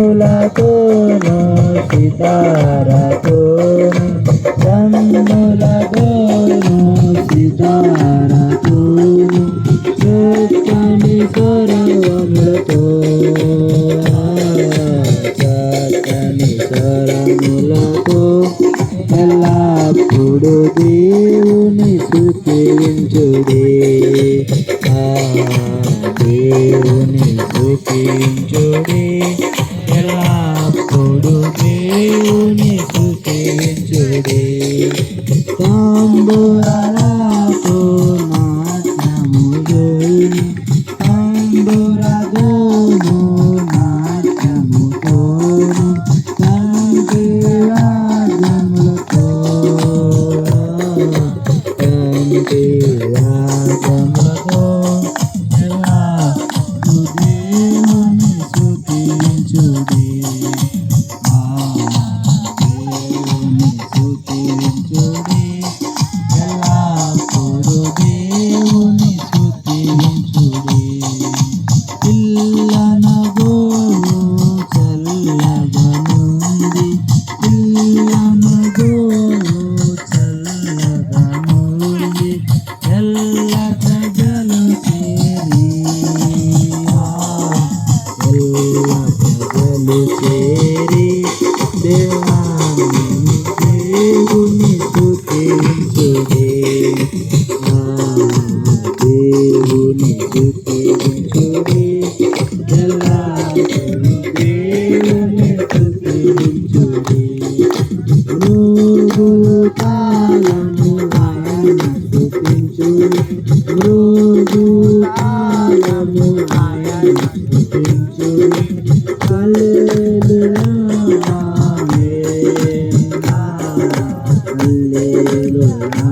కన్నులతోను సితారతోను కన్నులతోను సితారతోను చక్కని స్వరములతో చక్కని స్వరములతో ఎల్లప్పుడు దేవుని స్తుతించుడే దేవుని స్తుతించుడే ఎల్లప్పుడు దేవుని స్తుతించుడే తంబురాలతో నాట్యములోని తంబురతోను నాట్యముతోను తంబురాగములతో తంబురాగములతో దేవుని స్తుతించుడే దేవుని స్తుతించుడే ఎల్లప్పుడు దేవుని స్తుతించుడే పిల్లనగోరు చల్లగనుంది పిల్లనగోరు చల్లగనుంది ఎల్ల ప్రజలు చేరి ఎల్ల ప్రజలు చేరి దేవుని స్తుతించుడే దేవుని స్తుతించుడే ఎల్లప్పుడు దేవుని స్తుతించుడే మృదు కాలము ఆయన స్తుతించు మృదు కాలము ఆయన స్తుతించు హల్లెలూయా హల్లెలూయా